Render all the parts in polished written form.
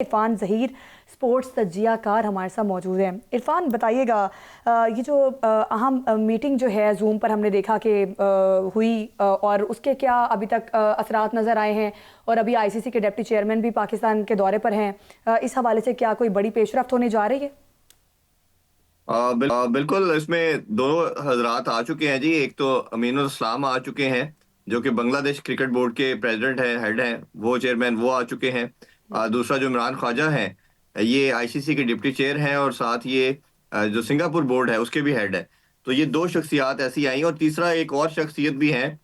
Irfan Zaheer sports तज्जियाकार हमारे साथ मौजूद हैं। इरफान बताइएगा, ये जो अहम मीटिंग जो है जूम पर हमने देखा कि हुई, और उसके क्या अभी तक असरात नज़र आए हैं, और अभी आईसीसी के डिप्टी चेयरमैन भी पाकिस्तान के दौरे पर हैं। इस हवाले से क्या कोई बड़ी पेशरफ्त होने जा रही है? बिल्कुल, इसमें दोनों हजरात आ चुके हैं जी। एक तो अमीनुल इस्लाम आ चुके हैं, जो कि बांग्लादेश क्रिकेट बोर्ड के प्रेसिडेंट हैं, हेड हैं, वो चेयरमैन वो आ चुके हैं। दूसरा जो इमरान ख्वाजा हैं, ये आईसीसी के डिप्टी चेयर हैं, और साथ ये जो सिंगापुर बोर्ड है उसके भी हेड है। तो ये दो शख्सियात ऐसी आई, और तीसरा एक और शख्सियत भी है,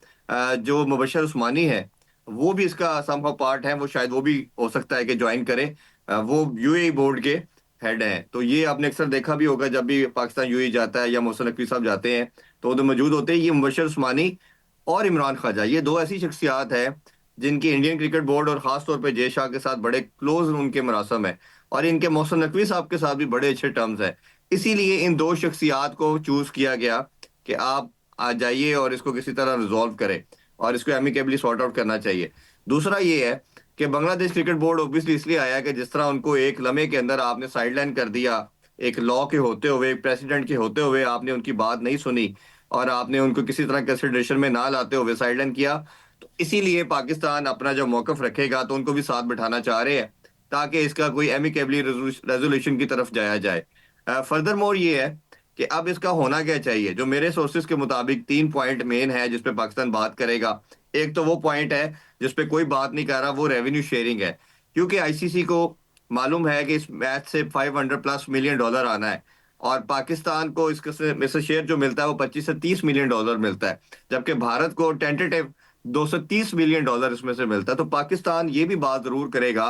जो मुबशर उस्मानी है, वो भी इसका समहाउ पार्ट है। वो शायद वो भी हो सकता है कि ज्वाइन करे। वो यूएई बोर्ड के हेड हैं। तो ये आपने अक्सर देखा भी होगा, जब भी पाकिस्तान यूएई जाता है या मोहसिन नकवी साहब जाते हैं तो उधर मौजूद होते हैं ये मुबशर उस्मानी और इमरान ख्वाजा। ये दो ऐसी शख्सियात हैं जिनकी इंडियन क्रिकेट बोर्ड और खास तौर पे जय शाह के साथ बड़े क्लोज उनके मरासम है, और इनके मोहसिन नकवी साहब के साथ भी बड़े अच्छे टर्म्स हैं। इसीलिए इन दो शख्सियात को चूज किया गया कि आप आ जाइए और इसको किसी तरह रिजॉल्व करें, और इसको एमिकेबली सॉर्ट आउट करना चाहिए। दूसरा ये है कि बांग्लादेश क्रिकेट बोर्ड ऑब्वियसली इसलिए आया कि जिस तरह उनको एक लम्हे के अंदर आपने साइडलाइन कर दिया, एक लॉ के होते हुए, एक प्रेसिडेंट के होते हुए आपने उनकी बात नहीं सुनी, और आपने उनको किसी तरह कंसिडरेशन में ना लाते हुए साइडलाइन किया। तो इसीलिए पाकिस्तान अपना जो मौकफ रखेगा तो उनको भी साथ बिठाना चाह रहे हैं, ताकि इसका कोई एमिकेबली रेजोल्यूशन की तरफ जाया जाए। फर्दर मोर ये है कि अब इसका होना क्या चाहिए। जो मेरे सोर्सेज के मुताबिक 3 पॉइंट मेन है जिस पे पाकिस्तान बात करेगा। एक तो वो पॉइंट है जिस पे कोई बात नहीं कर रहा, वो रेवेन्यू शेयरिंग है, क्योंकि आईसीसी को मालूम है कि इस मैच से 500+ मिलियन डॉलर आना है, और पाकिस्तान को इससे शेयर जो मिलता है वो 25 से 30 मिलियन डॉलर मिलता है, जबकि भारत को टेंटेटिव 230 मिलियन डॉलर इसमें से मिलता है। तो पाकिस्तान ये भी बात जरूर करेगा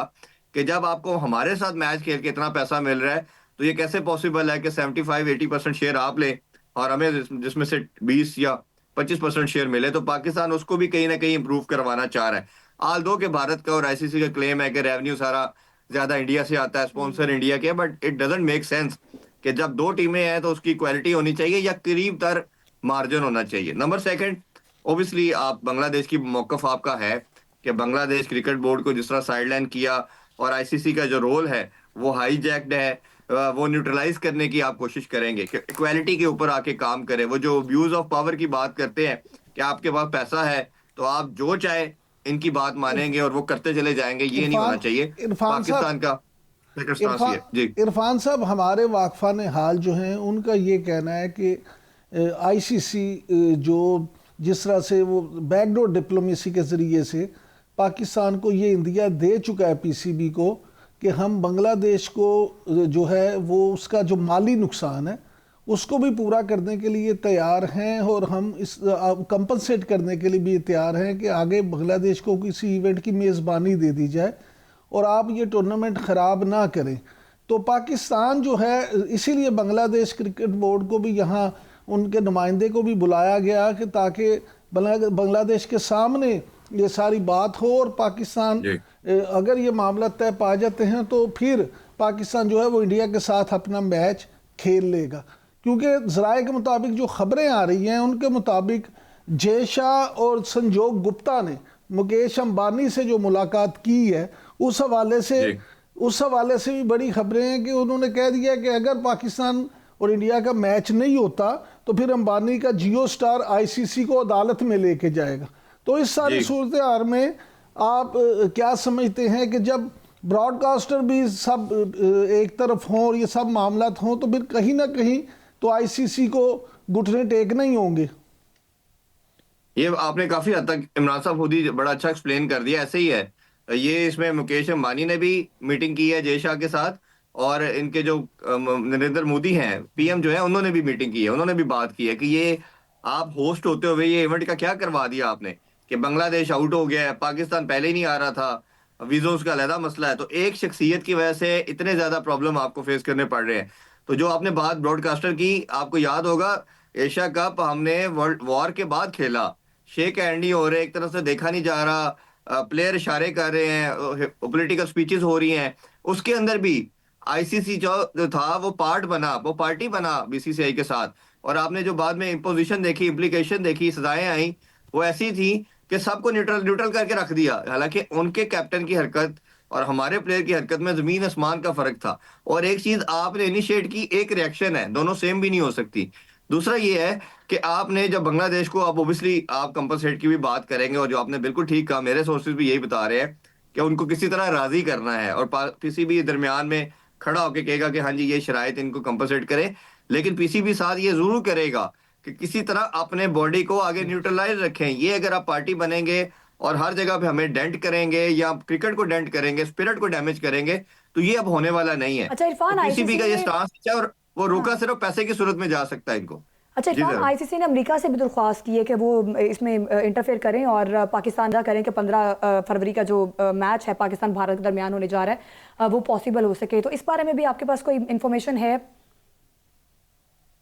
कि जब आपको हमारे साथ मैच खेल के इतना पैसा मिल रहा है, तो ये कैसे पॉसिबल है कि 75-80% शेयर आप ले और हमें जिसमें से 20 या 25% शेयर मिले। तो पाकिस्तान उसको भी कहीं ना कहीं इंप्रूव करवाना चाह रहा है। आल दो के भारत का और आईसीसी का क्लेम है कि रेवेन्यू सारा ज्यादा इंडिया से आता है, स्पॉन्सर इंडिया के, but it doesn't make sense कि जब दो टीमें हैं तो उसकी क्वालिटी होनी चाहिए या करीब तर मार्जिन होना चाहिए। नंबर सेकंड, ओबियसली आप बांग्लादेश की मौकफ आपका है कि बांग्लादेश क्रिकेट बोर्ड को जिस तरह साइडलाइन किया, और आईसीसी का जो रोल है वो हाईजैक्ड है, वो न्यूट्रलाइज करने की आप कोशिश करेंगे कि इक्वालिटी के ऊपर आके काम करें। वो जो अब्यूज ऑफ पावर की बात करते हैं कि आपके पास पैसा है तो आप जो चाहे इनकी बात इरफ- मानेंगे और वो करते चले जाएंगे, ये नहीं होना इरफान चाहिए। इरफान साहब पाकिस्तान का सर्कमस्टांस ये इरफान जी। इरफान साहब, हमारे वाकफा ने हाल जो हैं उनका ये कहना है कि आईसीसी जो जिस तरह से वो बैकडोर डिप्लोमेसी के ज़रिए से पाकिस्तान को ये इंदिया दे चुका है पीसीबी को कि हम बांग्लादेश को जो है वो उसका जो माली नुकसान है उसको भी पूरा करने के लिए तैयार हैं, और हम इस कंपनसेट करने के लिए भी तैयार हैं कि आगे बांग्लादेश को किसी इवेंट की मेज़बानी दे दी जाए और आप ये टूर्नामेंट ख़राब ना करें। तो पाकिस्तान जो है, इसीलिए बांग्लादेश क्रिकेट बोर्ड को भी यहाँ उनके नुमाइंदे को भी बुलाया गया कि ताकि बांग्लादेश के सामने ये सारी बात हो, और पाकिस्तान जी। अगर ये मामला तय पा जाते हैं तो फिर पाकिस्तान जो है वो इंडिया के साथ अपना मैच खेल लेगा। क्योंकि ज़राए के मुताबिक जो ख़बरें आ रही हैं उनके मुताबिक जय शाह और संजोग गुप्ता ने मुकेश अंबानी से जो मुलाकात की है उस हवाले से जी। भी बड़ी खबरें हैं कि उन्होंने कह दिया कि अगर पाकिस्तान और इंडिया का मैच नहीं होता तो फिर अंबानी का जियो स्टार आईसीसी को अदालत में लेके जाएगा। तो इस सारी जी। सूरत हाल में आप क्या समझते हैं कि जब ब्रॉडकास्टर भी सब एक तरफ हों और ये सब मामलात हों तो फिर कहीं ना कहीं तो आईसीसी को घुटने टेकना ही होंगे। ये आपने काफी हद तक इमरान साहब खुद ही बड़ा अच्छा एक्सप्लेन कर दिया। ऐसे ही है ये, इसमें मुकेश अंबानी ने भी मीटिंग की है जय शाह के साथ, और इनके जो नरेंद्र मोदी हैं पीएम जो है, उन्होंने भी मीटिंग की है, उन्होंने भी बात की है कि ये आप होस्ट होते हुए ये इवेंट का क्या करवा दिया आपने कि बांग्लादेश आउट हो गया है, पाकिस्तान पहले ही नहीं आ रहा था, वीजों का अलहदा मसला है, तो एक शख्सियत की वजह से इतने ज्यादा प्रॉब्लम आपको फेस करने पड़ रहे हैं। तो जो आपने बात ब्रॉडकास्टर की, आपको याद होगा एशिया कप हमने वर्ल्ड वॉर के बाद खेला, शेक हैंड नहीं हो रहे, एक तरफ से देखा नहीं जा रहा, प्लेयर इशारे कर रहे हैं, पॉलिटिकल स्पीचेस हो रही हैं, उसके अंदर भी आईसीसी जो था वो पार्ट बना, वो पार्टी बना बीसीसीआई के साथ। और आपने जो बाद में इम्पोजिशन देखी, इम्प्लीकेशन देखी, सजाएं आई, वो ऐसी थी कि सबको न्यूट्रल न्यूट्रल करके रख दिया। हालांकि उनके कैप्टन की हरकत और हमारे प्लेयर की हरकत में जमीन आसमान का फर्क था। और एक चीज आपने इनिशिएट की, एक रिएक्शन है, दोनों सेम भी नहीं हो सकती। दूसरा ये है कि आपने जब बांग्लादेश को, आप ओबियसली आप कंपनसेट की भी बात करेंगे, और जो आपने बिल्कुल ठीक कहा, मेरे सोर्सेज भी यही बता रहे हैं कि उनको किसी तरह राजी करना है, और किसी भी दरमियान में खड़ा होकर कहेगा कि हाँ जी ये शराइत इनको कंपनसेट करें। लेकिन पीसीबी साथ ये जरूर करेगा कि किसी तरह अपने बॉडी को आगे न्यूट्रलाइज रखें। ये अगर आप पार्टी बनेंगे और हर जगह पे हमें डेंट करेंगे या क्रिकेट को डेंट करेंगे, स्पिरिट को डैमेज करेंगे, तो ये अब होने वाला नहीं है। अच्छा तो इरफान, पीसीबी आईसीसी का ये ने स्टांस है, और वो रोका हाँ, सिर्फ पैसे की सूरत में जा सकता है इनको। अच्छा जी इरफान, सर। आईसीसी ने अमेरिका से भी दरख्वास्त की है कि वो इसमें इंटरफेयर करें और पाकिस्तान का करें कि 15 फरवरी का जो मैच है पाकिस्तान भारत के दरमियान होने जा रहा है वो पॉसिबल हो सके। तो इस बारे में भी आपके पास कोई इंफॉर्मेशन है?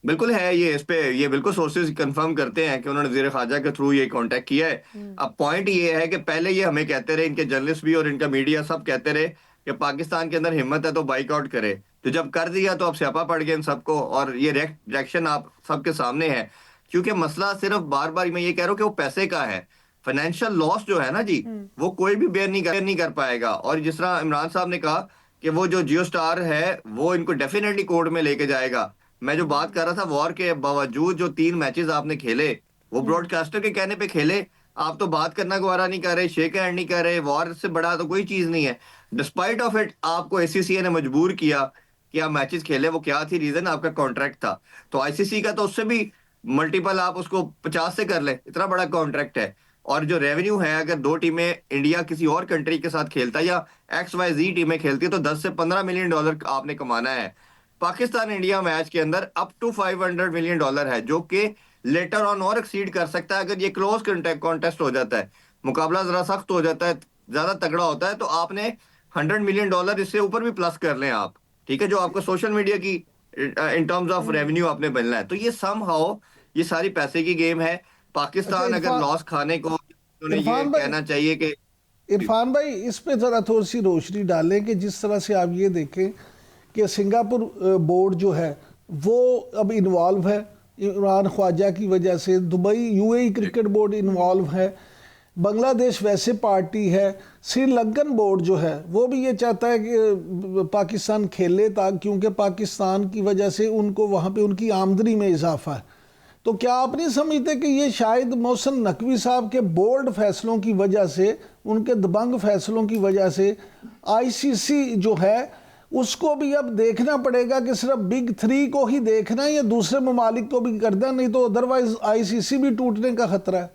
बिल्कुल है, ये इस पे ये बिल्कुल सोर्सेज कंफर्म करते हैं कि उन्होंने वज़ीर ख़ारजा के थ्रू ये कांटेक्ट किया है। अब पॉइंट ये है कि पहले ये हमें कहते रहे, इनके जर्नलिस्ट भी और इनका मीडिया सब कहते रहे कि पाकिस्तान के अंदर हिम्मत है तो बाइकआउट करे। तो जब कर दिया तो अब स्यापा पड़ गया इन सबको, और ये रिएक्शन आप सबके सामने है। क्योंकि मसला सिर्फ बार बार मैं ये कह रहा हूँ कि वो पैसे का है। फाइनेंशियल लॉस जो है ना जी, वो कोई भी बेयर नहीं कर पाएगा। और जिस तरह इमरान साहब ने कहा कि वो जो जियो स्टार है वो इनको डेफिनेटली कोर्ट में लेके जाएगा। मैं जो बात कर रहा था, वॉर के बावजूद जो 3 मैचेस आपने खेले, वो ब्रॉडकास्टर के कहने पे खेले। आप तो बात करना गवारा नहीं कर रहे, शेक हैंड नहीं कर रहे। वॉर से बड़ा तो कोई चीज नहीं है। डिस्पाइट ऑफ इट आपको एसीसीए ने मजबूर किया कि आप मैचेस खेले। वो क्या थी रीजन? आपका कॉन्ट्रैक्ट था। तो आईसीसी का तो उससे भी मल्टीपल आप उसको 50 से कर ले, इतना बड़ा कॉन्ट्रैक्ट है। और जो रेवेन्यू है, अगर 2 टीमें इंडिया किसी और कंट्री के साथ खेलता है या XYZ टीमें खेलती है, तो 10 से 15 मिलियन डॉलर आपने कमाना है। पाकिस्तान इंडिया मैच के अंदर अप टू $500 मिलियन है, जो कि लेटर ऑन और एक्सीड कर सकता है अगर ये क्लोज कॉन्टेस्ट हो जाता है, मुकाबला जरा सख्त हो जाता है, ज्यादा तगड़ा होता है, तो आपने $100 मिलियन इससे ऊपर भी प्लस कर लें आप। ठीक है, जो आपको सोशल मीडिया की इन टर्म्स ऑफ रेवेन्यू आपने बनना है। तो ये समहाउ ये सारी पैसे की गेम है। अच्छा पाकिस्तान अगर लॉस खाने को, उन्हें ये इरफान भाई कहना चाहिए कि इरफान भाई इस पे ज़रा थोड़ी सी रोशनी डालें कि जिस तरह से आप ये देखें कि सिंगापुर बोर्ड जो है वो अब इन्वॉल्व है इमरान ख्वाजा की वजह से, Dubai UAE cricket board involve है, बांग्लादेश वैसे पार्टी है, श्रीलंकन बोर्ड जो है वो भी ये चाहता है कि पाकिस्तान खेले क्योंकि पाकिस्तान की वजह से उनको वहाँ पे उनकी आमदनी में इजाफा है। तो क्या आप नहीं समझते कि ये शायद मोहसिन नकवी साहब के बोल्ड फैसलों की वजह से, उनके दबंग फैसलों की वजह से आईसीसी जो है उसको भी अब देखना पड़ेगा कि सिर्फ बिग 3 को ही देखना है या दूसरे ममालिक को भी करना, नहीं तो अदरवाइज आईसीसी भी टूटने का खतरा है।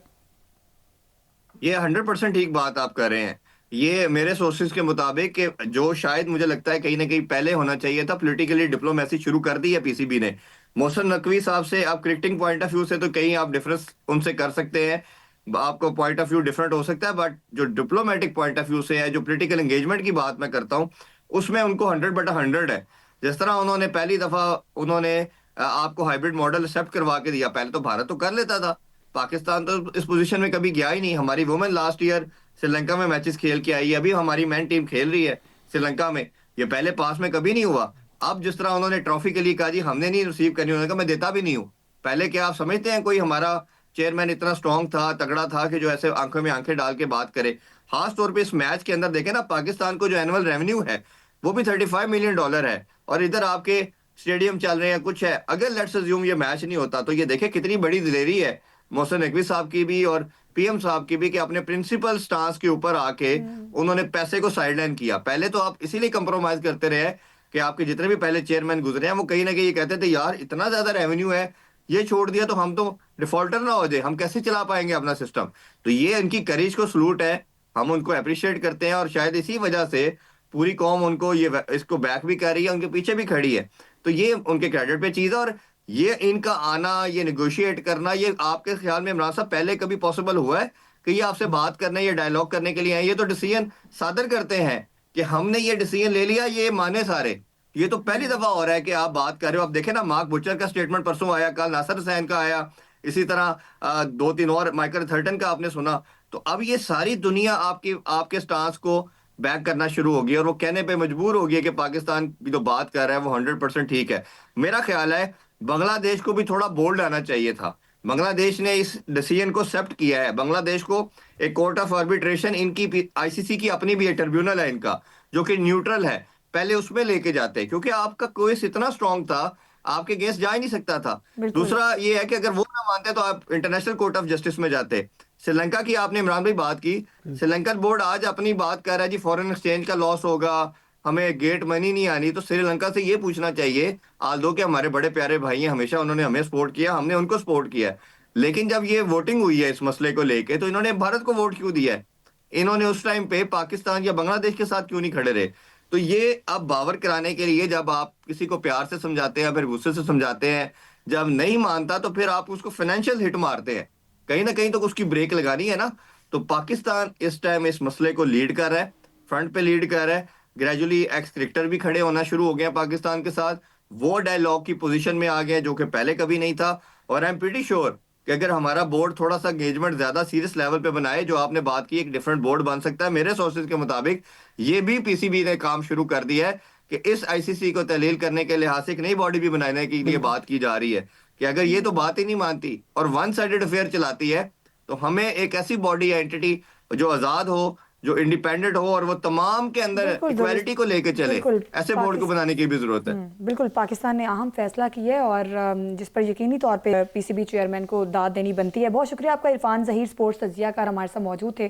ये 100% ठीक बात आप कर रहे हैं। ये मेरे सोर्सेज के मुताबिक कि जो शायद मुझे लगता है कहीं ना कहीं पहले होना चाहिए था, पॉलिटिकली डिप्लोमेसी शुरू कर दी है पीसीबी ने। मोहसिन नकवी साहब से आप क्रिकेटिंग पॉइंट ऑफ व्यू से तो कहीं आप डिफरेंस उनसे कर सकते हैं, आपको पॉइंट ऑफ व्यू डिफरेंट हो सकता है, बट जो डिप्लोमेटिक पॉइंट ऑफ व्यू से है, जो पॉलिटिकल एंगेजमेंट की बात मैं करता हूँ, उसमें उनको 100/100 है। जिस तरह उन्होंने पहली दफा उन्होंने आपको हाइब्रिड मॉडल एक्सेप्ट करवा के दिया। पहले तो भारत तो कर लेता था, पाकिस्तान तो इस पोजीशन में कभी गया ही नहीं। हमारी वुमेन लास्ट ईयर श्रीलंका में मैचेस खेल के आई है, अभी हमारी मैन टीम खेल रही है श्रीलंका में। ये पहले पास में कभी नहीं हुआ। अब जिस तरह उन्होंने ट्रॉफी के लिए कहा जी हमने नहीं रिसीव करनी, उन्होंने कहा मैं देता भी नहीं हूँ। पहले क्या आप समझते हैं कोई हमारा चेयरमैन इतना स्ट्रांग था, तगड़ा था कि जो ऐसे आंखों में आंखें डाल के बात करे? खास तौर पे इस मैच के अंदर देखें ना, पाकिस्तान को जो एनुअल रेवेन्यू है वो भी $35 मिलियन है, और इधर आपके स्टेडियम चल रहे हैं, कुछ है। अगर लेट्स अज्यूम ये मैच नहीं होता, तो ये देखें कितनी बड़ी दिलेरी है मोहसिन नकवी साहब की भी और पीएम साहब की भी कि अपने प्रिंसिपल स्टांस के ऊपर आके उन्होंने पैसे को साइडलाइन किया। पहले तो आप इसीलिए कंप्रोमाइज करते रहे कि आपके जितने भी पहले चेयरमैन गुजरे हैं वो कहीं ना कहीं ये कहते थे यार इतना ज्यादा रेवेन्यू है, ये छोड़ दिया तो हम तो डिफॉल्टर ना हो जाए, हम कैसे चला पाएंगे अपना सिस्टम। तो ये उनकी करेज को सलूट है, हम उनको अप्रिशिएट करते हैं, और शायद इसी वजह से पूरी कौम उनको ये इसको बैक भी कर रही है, उनके पीछे भी खड़ी है। तो ये उनके क्रेडिट पे चीज है। और ये इनका आना, ये निगोशिएट करना, ये आपके ख्याल में इमरान साहब पहले कभी पॉसिबल हुआ है कि ये आपसे बात करने या डायलॉग करने के लिए आए? ये तो डिसीजन सादर करते हैं कि हमने ये डिसीजन ले लिया, ये माने सारे। ये तो पहली दफा हो रहा है कि आप बात कर रहे हो। आप देखें ना, मार्क बुचर का स्टेटमेंट परसों आया, कल नासिर हुसैन का आया, इसी तरह 2-3 और माइकल थर्टन का आपने सुना। तो अब ये सारी दुनिया आपके स्टांस को बैक करना शुरू होगी, और वो कहने पे मजबूर होगी है कि पाकिस्तान की जो बात कर रहा है वो 100% ठीक है। मेरा ख्याल है बांग्लादेश को भी थोड़ा बोल्ड आना चाहिए था। बांग्लादेश ने इस डिसीजन को एक्सेप्ट किया है। बांग्लादेश को एक कोर्ट ऑफ आर्बिट्रेशन, इनकी आईसीसी की अपनी भी ट्रिब्यूनल है इनका, जो कि न्यूट्रल है, पहले उसमें लेके जाते, क्योंकि आपका केस इतना स्ट्रांग था, आपके अगेंस्ट जा ही नहीं सकता था। बिल्कुल। दूसरा ये है कि अगर वो ना मानते तो आप इंटरनेशनल कोर्ट ऑफ जस्टिस में जाते। श्रीलंका की आपने इमरान भाई बात की, श्रीलंकन बोर्ड आज अपनी बात कर रहा है जी फॉरेन एक्सचेंज का लॉस होगा, हमें गेट मनी नहीं आनी। तो श्रीलंका से ये पूछना चाहिए, आल्दो के हमारे बड़े प्यारे भाई हैं, हमेशा उन्होंने हमें सपोर्ट किया, हमने उनको सपोर्ट किया, लेकिन जब ये वोटिंग हुई है इस मसले को लेके तो इन्होंने भारत को वोट क्यों दिया है? इन्होंने उस टाइम पे पाकिस्तान या बांग्लादेश के साथ क्यों नहीं खड़े रहे? तो ये अब बावर कराने के लिए जब आप किसी को प्यार से समझाते हैं, फिर गुस्से से समझाते हैं, जब नहीं मानता तो फिर आप उसको फाइनेंशियल हिट मारते हैं, कहीं ना कहीं तो उसकी ब्रेक लगानी है ना। तो पाकिस्तान इस टाइम इस मसले को लीड कर रहा है, फ्रंट पे लीड कर रहा है। ग्रेजुअली एक्स क्रिकेटर भी खड़े होना शुरू हो गए हैं पाकिस्तान के साथ, वो डायलॉग की पोजीशन में आ गए जो कि पहले कभी नहीं था। और आई एम प्रीटी श्योर कि अगर हमारा बोर्ड थोड़ा सा एंगेजमेंट ज्यादा सीरियस लेवल पे बनाए, जो आपने बात की एक डिफरेंट बोर्ड बन सकता है, मेरे सोर्सेज के मुताबिक ये भी पीसीबी ने काम शुरू कर दिया है कि इस आईसीसी को तहलील करने के लिहाज से एक नई बॉडी भी बनाने के लिए बात की जा रही है कि अगर ये तो बात ही नहीं मानती और वन साइडेड अफेयर चलाती है, तो हमें एक ऐसी बॉडी या एंटिटी जो आजाद हो, जो इंडिपेंडेंट हो और वो तमाम के अंदर बिल्कुल इक्वालिटी को लेके चले, बिल्कुल ऐसे बोर्ड को बनाने की भी जरूरत है। बिल्कुल पाकिस्तान ने अहम फैसला किया है और जिस पर यकीनी तौर पे पीसीबी चेयरमैन को दाद देनी बनती है। बहुत शुक्रिया आपका इरफान ज़हीर, स्पोर्ट्स तज्जियाकार हमारे साथ मौजूद थे।